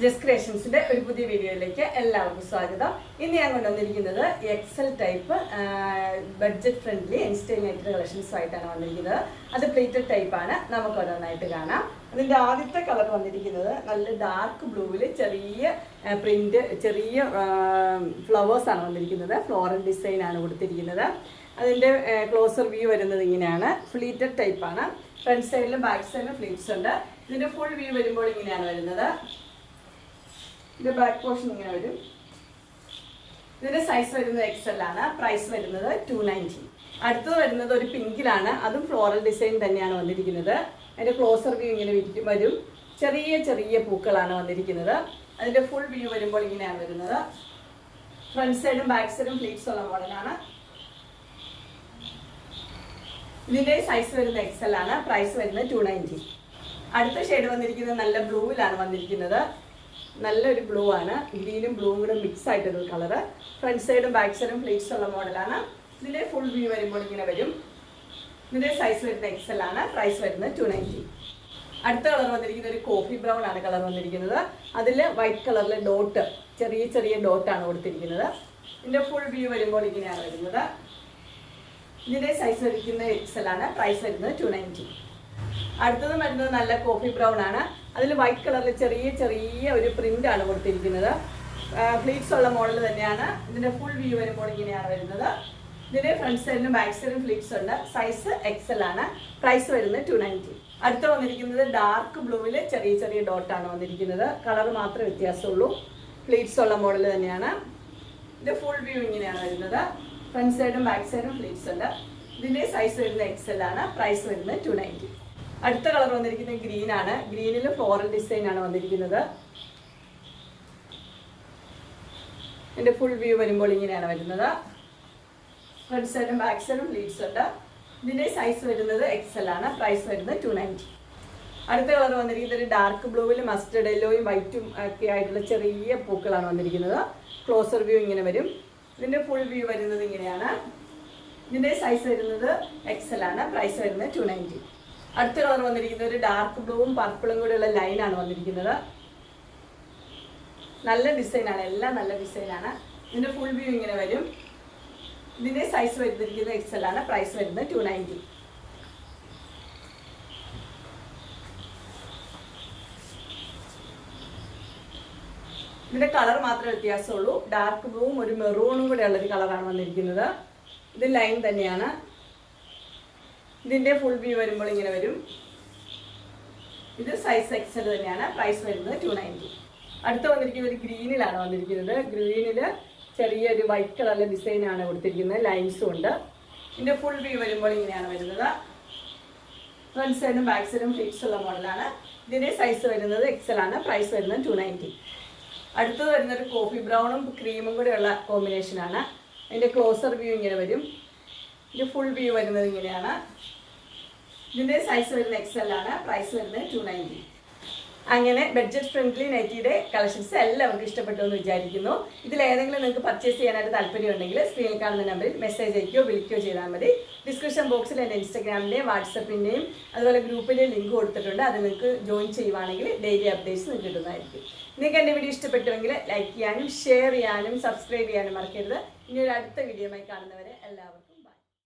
Just ക്രിയേഷൻസിന്റെ ഒരു പുതിയ വീഡിയോയിലേക്ക് എല്ലാവർക്കും സ്വാഗതം. ഇന്ന് ഞാൻ കൊണ്ടുവന്നിരിക്കുന്നത് excel type budget friendly in style night collections ആയിട്ടാണ് വന്നിരിക്കുന്നത്. അത് പ്ലേറ്റഡ് ടൈപ്പാണ്. നമുക്ക് ഓരോന്നായിട്ട് കാണാം. അതിൻ്റെ ആദ്യത്തെ കളർ വന്നിരിക്കുന്നത് നല്ല ഡാർക്ക് ബ്ലൂവിൽ ചെറിയ പ്രിന്റ്, ചെറിയ ഫ്ലവേഴ്സ് ആണ് വന്നിരിക്കുന്നത്. ഫ്ലോറൽ ഡിസൈൻ ആണ് കൊടുത്തിരിക്കുന്നത്. അതിൻ്റെ ക്ലോസർ വ്യൂ വരുന്നത് ഇങ്ങനെയാണ്. ഫ്ലീറ്റഡ് ടൈപ്പാണ്. ഫ്രണ്ട് സൈഡിലും ബാക്ക് സൈഡിലും ഫ്ലീറ്റ്സ് ഉണ്ട്. ഇതിൻ്റെ ഫുൾ വ്യൂ വരുമ്പോൾ ഇങ്ങനെയാണ് വരുന്നത്. ഇതിന്റെ ബാക്ക് പോർഷൻ ഇങ്ങനെ വരും. ഇതിന്റെ സൈസ് വരുന്നത് എക്സൽ ആണ്. പ്രൈസ് വരുന്നത് 290. അടുത്തത് വരുന്നത് ഒരു പിങ്കിലാണ്. അതും ഫ്ലോറൽ ഡിസൈൻ തന്നെയാണ് വന്നിരിക്കുന്നത്. അതിന്റെ ക്ലോസർ വ്യൂ ഇങ്ങനെ വരും. ചെറിയ ചെറിയ പൂക്കളാണ് വന്നിരിക്കുന്നത്. അതിന്റെ ഫുൾ വ്യൂ വരുമ്പോൾ ഇങ്ങനെയാണ് വരുന്നത്. ഫ്രണ്ട് സൈഡും ബാക്ക് സൈഡും ഫ്ലീറ്റ്സ് ഉള്ള മോഡലാണ്. ഇതിന്റെ സൈസ് വരുന്നത് എക്സൽ ആണ്. പ്രൈസ് വരുന്നത് 290. അടുത്ത ഷെയ്ഡ് വന്നിരിക്കുന്നത് നല്ല ബ്ലൂവിലാണ് വന്നിരിക്കുന്നത്. നല്ലൊരു ബ്ലൂ ആണ്. ഗ്രീനും ബ്ലൂവും കൂടെ മിക്സ് ആയിട്ടൊരു കളറ്. ഫ്രണ്ട് സൈഡും ബാക്ക് സൈഡും ഫ്ലീറ്റ്സ് ഉള്ള മോഡലാണ്. ഇതിൻ്റെ ഫുൾ വ്യൂ വരുമ്പോൾ ഇങ്ങനെ വരും. ഇതിൻ്റെ സൈസ് വരുന്നത് എക്സൽ ആണ്. പ്രൈസ് വരുന്നത് 290. അടുത്ത കളർ വന്നിരിക്കുന്നത് ഒരു കോഫി ബ്രൗൺ ആണ് കളർ വന്നിരിക്കുന്നത്. അതിൽ വൈറ്റ് കളറിലെ ഡോട്ട്, ചെറിയ ചെറിയ ഡോട്ടാണ് കൊടുത്തിരിക്കുന്നത്. ഇതിൻ്റെ ഫുൾ വ്യൂ വരുമ്പോൾ ഇങ്ങനെയാണ് വരുന്നത്. ഇതിൻ്റെ സൈസ് വരിക്കുന്നത് എക്സൽ ആണ്. പ്രൈസ് വരുന്നത് 290. അടുത്തത് വരുന്നത് നല്ല കോഫി ബ്രൗൺ ആണ്. അതിൽ വൈറ്റ് കളറിൽ ചെറിയ ചെറിയ ഒരു പ്രിന്റ് ആണ് കൊടുത്തിരിക്കുന്നത്. ഫ്ലീറ്റ്സ് ഉള്ള മോഡൽ തന്നെയാണ്. ഇതിന്റെ ഫുൾ വ്യൂ വരുമ്പോൾ ഇങ്ങനെയാണ് വരുന്നത്. ഇതിന്റെ ഫ്രണ്ട് സൈഡിലും ബാക്ക് സൈഡിലും ഫ്ലീറ്റ്സ് ഉണ്ട്. സൈസ് എക്സൽ ആണ്. പ്രൈസ് വരുന്നത് 290. അടുത്ത വന്നിരിക്കുന്നത് ഡാർക്ക് ബ്ലൂവിൽ ചെറിയ ചെറിയ ഡോട്ടാണ് വന്നിരിക്കുന്നത്. കളർ മാത്രമേ വ്യത്യാസമുള്ളൂ. ഫ്ലീറ്റ്സ് ഉള്ള മോഡൽ തന്നെയാണ്. ഇതിന്റെ ഫുൾ വ്യൂ ഇങ്ങനെയാണ് വരുന്നത്. ഫ്രണ്ട് സൈഡും ബാക്ക് സൈഡും ഫ്ലീറ്റ്സ് ഉണ്ട്. ഇതിന്റെ സൈസ് വരുന്നത് എക്സൽ ആണ്. പ്രൈസ് വരുന്നത് 290. അടുത്ത കളർ വന്നിരിക്കുന്നത് ഗ്രീൻ ആണ്. ഗ്രീനിൽ ഫ്ലോറൽ ഡിസൈൻ ആണ് വന്നിരിക്കുന്നത്. ഇതിന്റെ ഫുൾ വ്യൂ വരുമ്പോൾ ഇങ്ങനെയാണ് വരുന്നത്. ഫ്രണ്ട് സൈഡും ബാക്ക് സൈഡും ഫ്ലീറ്റ്സ് ഉണ്ട്. ഇതിന്റെ സൈസ് വരുന്നത് എക്സൽ ആണ്. പ്രൈസ് വരുന്നത് 290. അടുത്ത കളർ വന്നിരിക്കുന്നത് ഒരു ഡാർക്ക് ബ്ലൂവിൽ മസ്റ്റർഡ് യെല്ലോയും വൈറ്റും ഒക്കെ ആയിട്ടുള്ള ചെറിയ പൂക്കളാണ് വന്നിരിക്കുന്നത്. ക്ലോസർ വ്യൂ ഇങ്ങനെ വരും. ഇതിന്റെ ഫുൾ വ്യൂ വരുന്നത് ഇങ്ങനെയാണ്. ഇതിന്റെ സൈസ് വരുന്നത് എക്സൽ ആണ്. പ്രൈസ് വരുന്നത് 290. അടുത്ത കളർ വന്നിരിക്കുന്നത് ഒരു ഡാർക്ക് ബ്ലൂവും പർപ്പിളും കൂടെയുള്ള ലൈനാണ് വന്നിരിക്കുന്നത്. നല്ല ഡിസൈനാണ്. എല്ലാം നല്ല ഡിസൈനാണ്. ഇതിന്റെ ഫുൾ വ്യൂ ഇങ്ങനെ വരും. ഇതിന്റെ സൈസ് വരുന്നിരിക്കുന്നത് എക്സൽ ആണ്. പ്രൈസ് വരുന്നത് 290. ഇതിന്റെ കളർ മാത്രമേ വ്യത്യാസമുള്ളൂ. ഡാർക്ക് ബ്ലൂവും ഒരു മെറൂണും കൂടെ ഉള്ളൊരു കളറാണ് വന്നിരിക്കുന്നത്. ഇത് ലൈൻ തന്നെയാണ്. ഇതിന്റെ ഫുൾ വ്യൂ വരുമ്പോൾ ഇങ്ങനെ വരും. ഇത് സൈസ് എക്സൽ തന്നെയാണ്. പ്രൈസ് വരുന്നത് 290. അടുത്ത് വന്നിരിക്കുന്നത് ഒരു ഗ്രീനിലാണ് വന്നിരിക്കുന്നത്. ഗ്രീനില് ചെറിയൊരു വൈറ്റ് കളറിലെ ഡിസൈനാണ് കൊടുത്തിരിക്കുന്നത്. ലൈൻസും ഉണ്ട്. ഇതിന്റെ ഫുൾ വ്യൂ വരുമ്പോൾ ഇങ്ങനെയാണ് വരുന്നത്. ഫ്രണ്ട് സൈഡും ബാക്ക് സൈഡും ഫ്ലീറ്റ്സ് ഉള്ള മോഡലാണ്. ഇതിന്റെ സൈസ് വരുന്നത് എക്സൽ ആണ്. പ്രൈസ് വരുന്നത് 290. അടുത്തത് വരുന്നൊരു കോഫി ബ്രൗണും ക്രീമും കൂടെയുള്ള കോമ്പിനേഷനാണ്. അതിന്റെ ക്ലോസർ വ്യൂ ഇങ്ങനെ വരും. ഇതിന്റെ ഫുൾ വ്യൂ വരുന്നത് ഇങ്ങനെയാണ്. ഇതിന്റെ സൈസ് വരുന്നത് എക്സൽ ആണ്. പ്രൈസ് വരുന്നത് 290. അങ്ങനെ ബഡ്ജറ്റ് ഫ്രണ്ട്ലി നൈറ്റിയുടെ കളക്ഷൻസ് എല്ലാവർക്കും ഇഷ്ടപ്പെട്ടു എന്ന് വിചാരിക്കുന്നു. ഇതിൽ ഏതെങ്കിലും നിങ്ങൾക്ക് പർച്ചേസ് ചെയ്യാനായിട്ട് താല്പര്യമുണ്ടെങ്കിൽ സ്ക്രീനിൽ കാണുന്ന നമ്പറിൽ മെസ്സേജ് അയക്കുകയോ വിളിക്കുകയോ ചെയ്താൽ മതി. ഡിസ്ക്രിപ്ഷൻ ബോക്സിൽ എൻ്റെ ഇൻസ്റ്റാഗ്രാമിൻ്റെയും വാട്സപ്പിൻ്റെയും അതുപോലെ ഗ്രൂപ്പിൻ്റെയും ലിങ്ക് കൊടുത്തിട്ടുണ്ട്. അത് നിങ്ങൾക്ക് ജോയിൻ ചെയ്യുവാണെങ്കിൽ ഡെയിലി അപ്ഡേറ്റ്സ് നിങ്ങൾക്ക് കിട്ടുന്നതായിരിക്കും. നിങ്ങൾക്ക് എൻ്റെ വീഡിയോ ഇഷ്ടപ്പെട്ടുവെങ്കിൽ ലൈക്ക് ചെയ്യാനും ഷെയർ ചെയ്യാനും സബ്സ്ക്രൈബ് ചെയ്യാനും മറക്കരുത്. ഇനി ഒരു അടുത്ത വീഡിയോയുമായി കാണുന്നവരെ എല്ലാവർക്കും